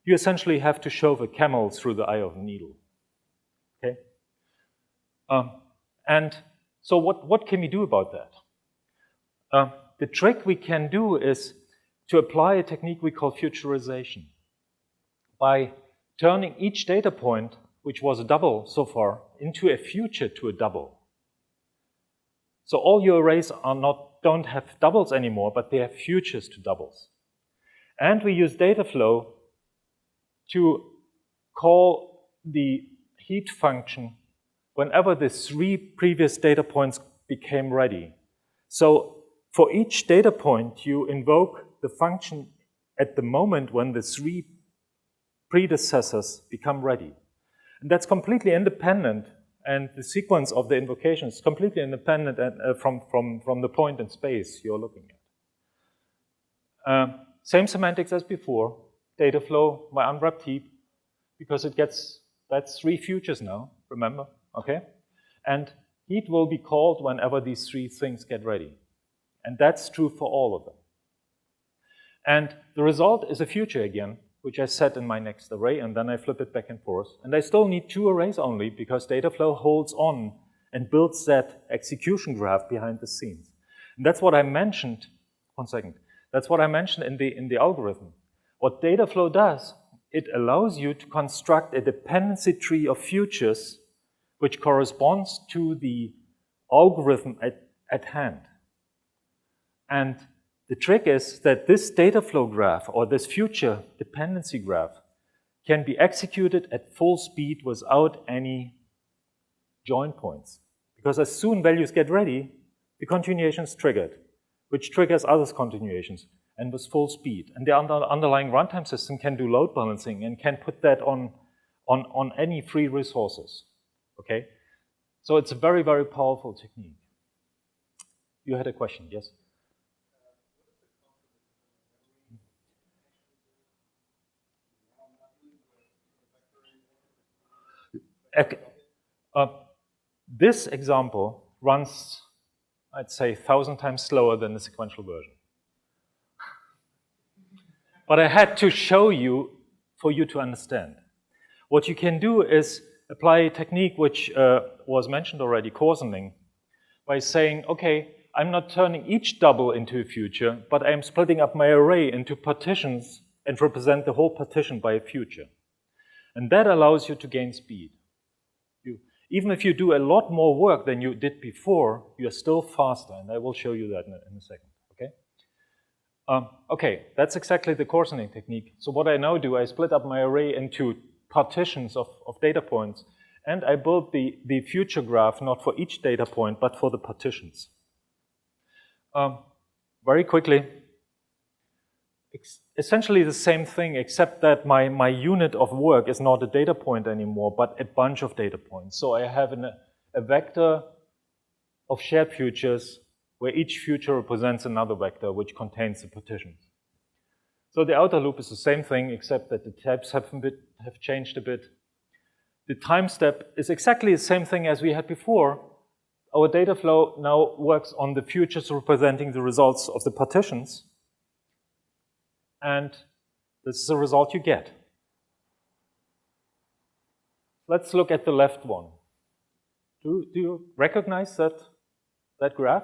You essentially have to shove a camel through the eye of a needle. Okay? And so what can we do about that? The trick we can do is to apply a technique we call futurization. By turning each data point, which was a double so far, into a future to a double. So all your arrays don't have doubles anymore, but they have futures to doubles. And we use data flow to call the heat function whenever the 3 previous data points became ready. So for each data point, you invoke the function at the moment when the 3 predecessors become ready. And that's completely independent, and the sequence of the invocation is completely independent from the point in space you're looking at. Same semantics as before, data flow by unwrapped heap, because that's 3 futures now, remember, okay? And heat will be called whenever these 3 things get ready. And that's true for all of them. And the result is a future again, which I set in my next array, and then I flip it back and forth. And I still need 2 arrays only, because data flow holds on and builds that execution graph behind the scenes. And that's what I mentioned, one second. That's what I mentioned in the algorithm. What data flow does, it allows you to construct a dependency tree of futures which corresponds to the algorithm at hand. And the trick is that this data flow graph, or this future dependency graph, can be executed at full speed without any join points. Because as soon values get ready, the continuation is triggered, which triggers other continuations, and with full speed. And the underlying runtime system can do load balancing and can put that on any free resources, okay? So it's a very, very powerful technique. You had a question, yes? This example runs, I'd say, 1,000 times slower than the sequential version. But I had to show you for you to understand. What you can do is apply a technique which was mentioned already, coarsening, by saying, okay, I'm not turning each double into a future, but I'm splitting up my array into partitions and represent the whole partition by a future. And that allows you to gain speed. Even if you do a lot more work than you did before, you're still faster, and I will show you that in a second, okay? Okay, that's exactly the coarsening technique. So what I now do, I split up my array into partitions of data points, and I build the future graph not for each data point, but for the partitions. Very quickly, essentially the same thing, except that my unit of work is not a data point anymore, but a bunch of data points. So I have a vector of shared futures where each future represents another vector which contains the partitions. So the outer loop is the same thing, except that the types have changed a bit. The time step is exactly the same thing as we had before. Our data flow now works on the futures representing the results of the partitions. And this is the result you get. Let's look at the left one. Do you recognize that graph?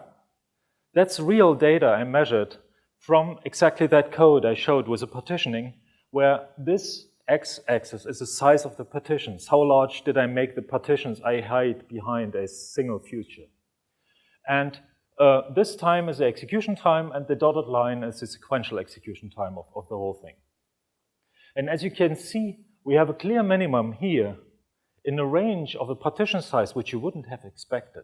That's real data I measured from exactly that code I showed with the partitioning, where this x-axis is the size of the partitions. How large did I make the partitions I hide behind a single future? And this time is the execution time, and the dotted line is the sequential execution time of the whole thing. And as you can see, we have a clear minimum here in a range of a partition size which you wouldn't have expected,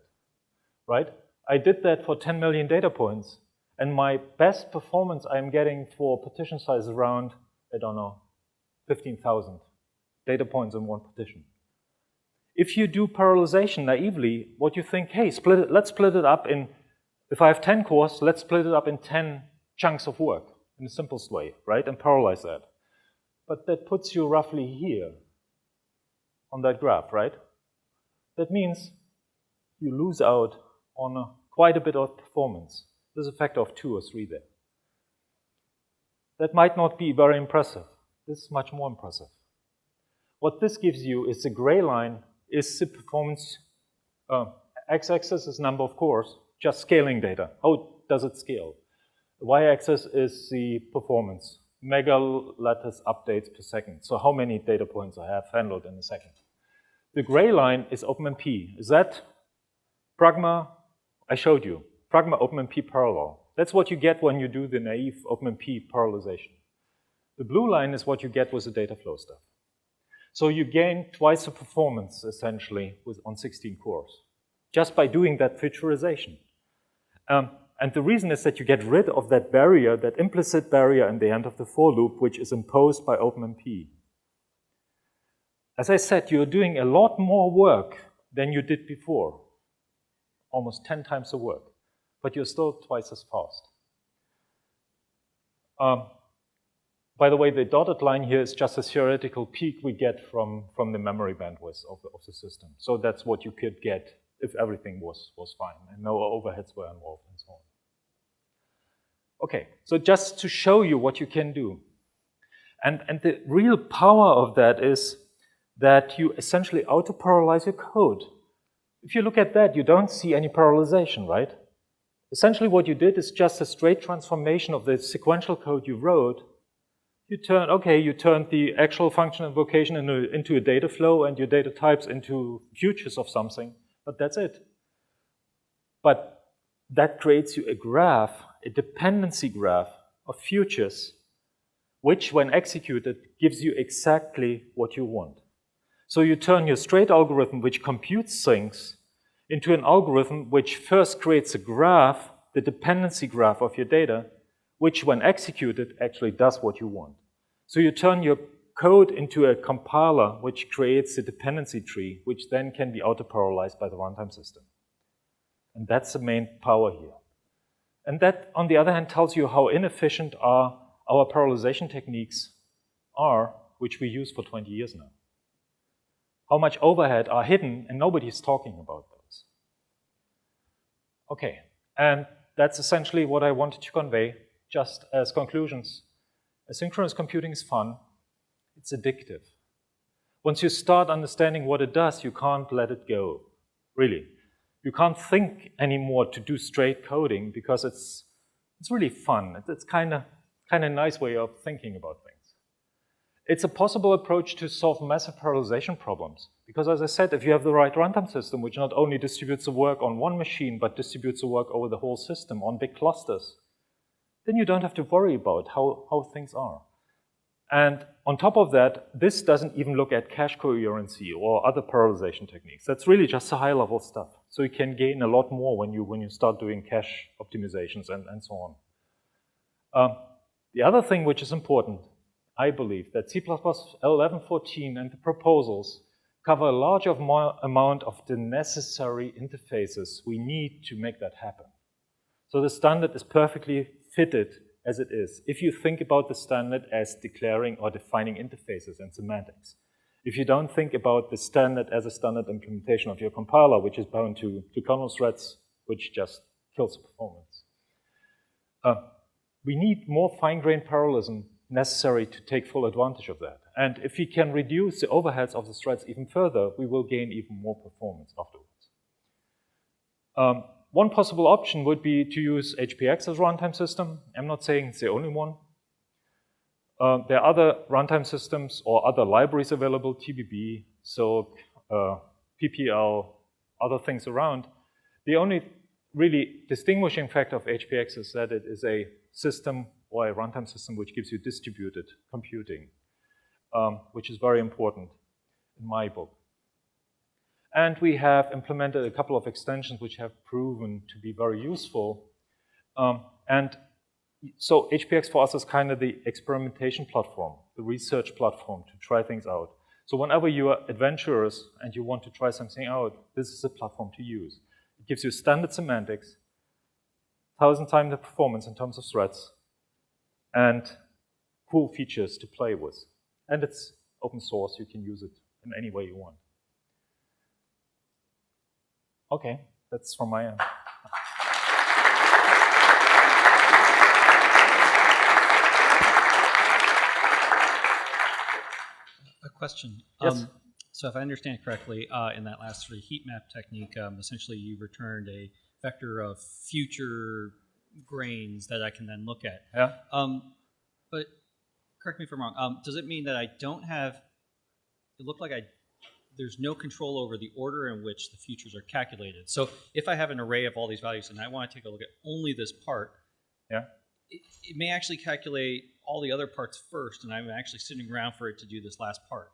right? I did that for 10 million data points, and my best performance I'm getting for partition size around, I don't know, 15,000 data points in one partition. If you do parallelization naively, what you think, hey, let's split it up in, if I have 10 cores, let's split it up in 10 chunks of work in the simplest way, right? And parallelize that. But that puts you roughly here on that graph, right? That means you lose out on quite a bit of performance. There's a factor of 2 or 3 there. That might not be very impressive. This is much more impressive. What this gives you is the gray line is the performance. X-axis is number of cores, just scaling data. How does it scale? The y-axis is the performance, mega lattice updates per second. So how many data points I have handled in a second. The gray line is OpenMP. Is that pragma I showed you, pragma OpenMP parallel. That's what you get when you do the naive OpenMP parallelization. The blue line is what you get with the data flow stuff. So you gain twice the performance, essentially, on 16 cores, just by doing that futurization. And the reason is that you get rid of that barrier, that implicit barrier in the end of the for loop, which is imposed by OpenMP. As I said, you're doing a lot more work than you did before, almost 10 times the work, but you're still twice as fast. By the way, the dotted line here is just a theoretical peak we get from the memory bandwidth of the system. So that's what you could get if everything was fine and no overheads were involved and so on. Okay, so just to show you what you can do. And the real power of that is that you essentially auto-parallelize your code. If you look at that, you don't see any parallelization, right? Essentially what you did is just a straight transformation of the sequential code you wrote. You turned the actual function invocation into a data flow and your data types into futures of something, but that's it. But that creates you a graph, a dependency graph of futures, which when executed gives you exactly what you want. So you turn your straight algorithm, which computes things, into an algorithm which first creates a graph, the dependency graph of your data, which when executed actually does what you want. So you turn your code into a compiler which creates a dependency tree, which then can be auto-parallelized by the runtime system. And that's the main power here. And that, on the other hand, tells you how inefficient our parallelization techniques are, which we use for 20 years now. How much overhead are hidden, and nobody's talking about those. Okay, and that's essentially what I wanted to convey, just as conclusions. Asynchronous computing is fun. It's addictive. Once you start understanding what it does, you can't let it go, really. You can't think anymore to do straight coding because it's really fun. It's kind of a nice way of thinking about things. It's a possible approach to solve massive parallelization problems. Because as I said, if you have the right runtime system, which not only distributes the work on one machine, but distributes the work over the whole system on big clusters, then you don't have to worry about how things are. And on top of that, this doesn't even look at cache coherency or other parallelization techniques. That's really just the high-level stuff. So you can gain a lot more when you start doing cache optimizations and so on. The other thing which is important, I believe, that C++ 11.14 and the proposals cover a large amount of the necessary interfaces we need to make that happen. So the standard is perfectly fitted as it is, if you think about the standard as declaring or defining interfaces and semantics. If you don't think about the standard as a standard implementation of your compiler, which is bound to kernel threads, which just kills performance. We need more fine-grained parallelism necessary to take full advantage of that. And if we can reduce the overheads of the threads even further, we will gain even more performance afterwards. One possible option would be to use HPX as a runtime system. I'm not saying it's the only one. There are other runtime systems or other libraries available, TBB, SLOWP, PPL, other things around. The only really distinguishing factor of HPX is that it is a system or a runtime system which gives you distributed computing, which is very important in my book. And we have implemented a couple of extensions which have proven to be very useful. And so HPX for us is kind of the experimentation platform, the research platform to try things out. So whenever you are adventurous and you want to try something out, this is a platform to use. It gives you standard semantics, 1,000 times the performance in terms of threads, and cool features to play with. And it's open source, you can use it in any way you want. Okay, that's from my end. A question. Yes. So if I understand correctly, in that last sort of heat map technique, essentially you returned a vector of future grains that I can then look at. Yeah. But correct me if I'm wrong. Does it mean that I don't have, it looked like I there's no control over the order in which the futures are calculated. So if I have an array of all these values and I want to take a look at only this part, Yeah. it may actually calculate all the other parts first, and I'm actually sitting around for it to do this last part.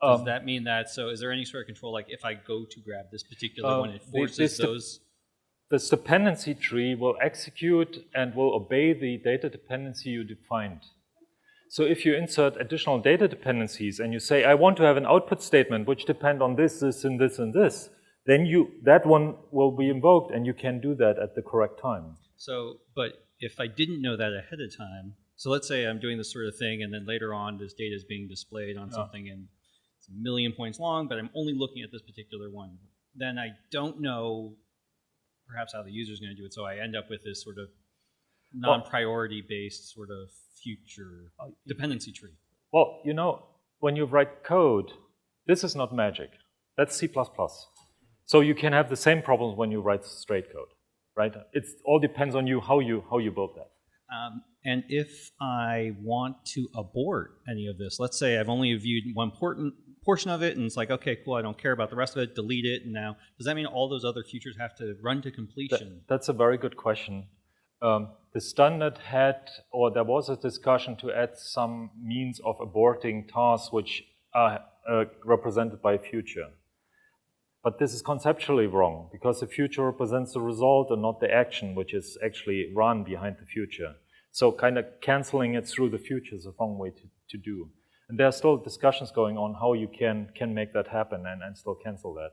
Does that mean that, so is there any sort of control, like if I go to grab this particular one, it forces those? This dependency tree will execute and will obey the data dependency you defined. So if you insert additional data dependencies and you say, I want to have an output statement which depend on this, this, and this, and this, then that one will be invoked and you can do that at the correct time. So, but if I didn't know that ahead of time, so let's say I'm doing this sort of thing and then later on this data is being displayed on something and it's 1,000,000 points long, but I'm only looking at this particular one. Then I don't know perhaps how the user is going to do it, so I end up with this sort of non-priority based sort of future dependency tree. Well, you know, when you write code, this is not magic. That's C++. So you can have the same problems when you write straight code, right? It all depends on you how you build that. And if I want to abort any of this, let's say I've only viewed one portion of it and it's like, okay, cool, I don't care about the rest of it, delete it, and now, does that mean all those other features have to run to completion? That's a very good question. The standard had, or there was a discussion to add some means of aborting tasks which are represented by a future. But this is conceptually wrong, because the future represents the result and not the action which is actually run behind the future. So kind of canceling it through the future is a wrong way to do. And there are still discussions going on how you can make that happen and still cancel that.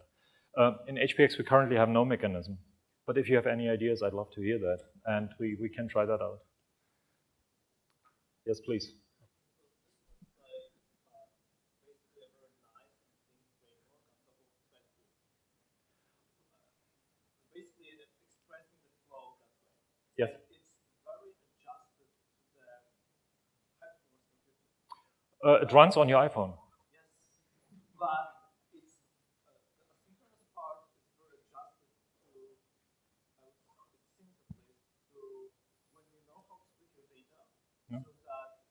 In HPX, we currently have no mechanism. But if you have any ideas, I'd love to hear that. And we can try that out. Yes, please. Yes. It runs on your iPhone. Yes, but it's the asynchronous part is very adjusted to when you know how to split your data, so that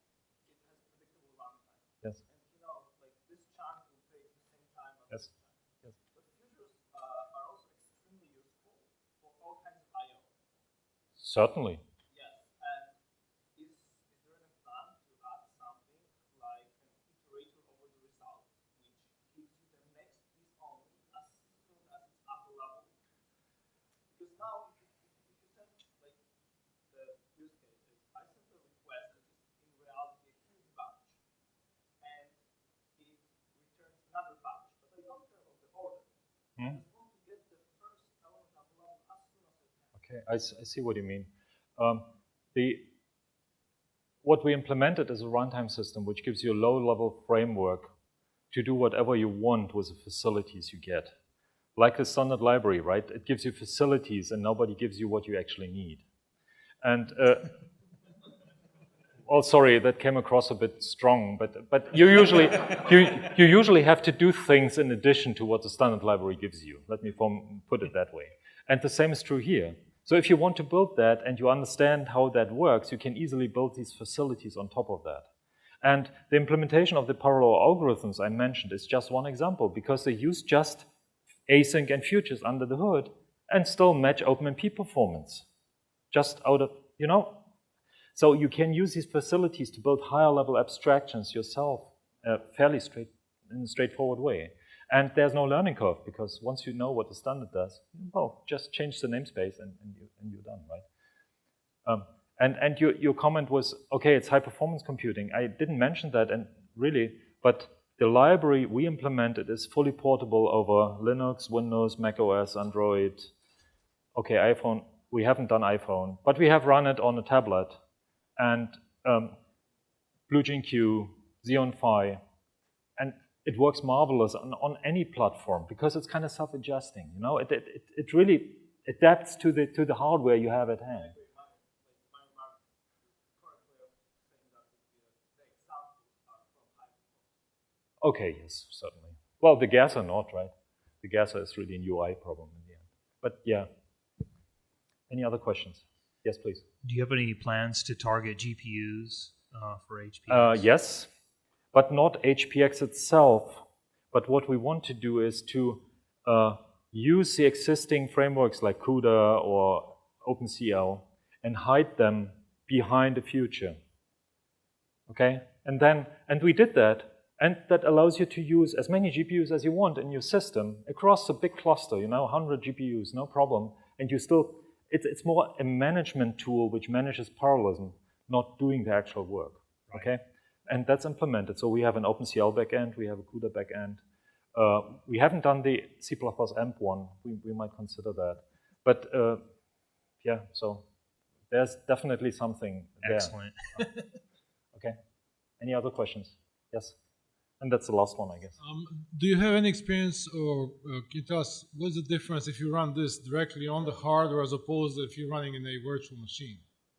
it has predictable runtime. Yes. And you know, like this chunk will take the same time as Yes. this time. Yes. But futures are also extremely useful for all kinds of I/O. Certainly. Okay, I see what you mean. What we implemented is a runtime system which gives you a low-level framework to do whatever you want with the facilities you get. Like the standard library, right? It gives you facilities and nobody gives you what you actually need. And oh, sorry, that came across a bit strong, but you usually have to do things in addition to what the standard library gives you. Let me put it that way. And the same is true here. So if you want to build that and you understand how that works, you can easily build these facilities on top of that. And the implementation of the parallel algorithms I mentioned is just one example, because they use just async and futures under the hood and still match OpenMP performance. Just out of, you know. So you can use these facilities to build higher level abstractions yourself fairly in a straightforward way. And there's no learning curve, because once you know what the standard does, well, just change the namespace and you're done, right? And your comment was, okay, it's high performance computing. I didn't mention that, and really, but the library we implemented is fully portable over Linux, Windows, Mac OS, Android. Okay, iPhone, we haven't done iPhone, but we have run it on a tablet. And BlueGeneQ, Xeon Phi, and it works marvelous on any platform because it's kind of self-adjusting. You know, it really adapts to the hardware you have at hand. Okay, yes, certainly. Well, the gas are not, right? The gas is really an UI problem in the end. But yeah. Any other questions? Yes, please. Do you have any plans to target GPUs for HPX? Yes, but not HPX itself. But what we want to do is to use the existing frameworks like CUDA or OpenCL and hide them behind the future. Okay? And we did that, and that allows you to use as many GPUs as you want in your system across a big cluster, 100 GPUs, no problem. And you still, it's more a management tool which manages parallelism, not doing the actual work, okay? And that's implemented. So we have an OpenCL backend, we have a CUDA backend. We haven't done the C++ AMP one. We might consider that. But yeah, so there's definitely something there. Excellent. Okay. Any other questions? Yes. And that's the last one, I guess. Do you have any experience, or can you tell us what's the difference if you run this directly on the hardware as opposed to if you're running in a virtual machine?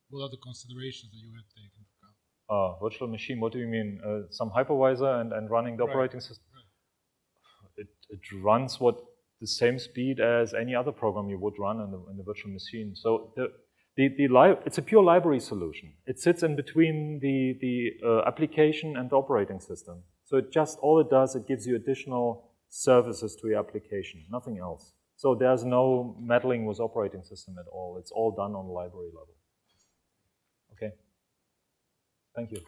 What are the considerations that you have to take into account? Virtual machine, what do you mean? Some hypervisor and running the operating system? It runs the same speed as any other program you would run in the virtual machine. So it's a pure library solution. It sits in between the application and the operating system. So all it does, it gives you additional services to your application, nothing else. So there's no meddling with operating system at all. It's all done on library level. Okay. Thank you.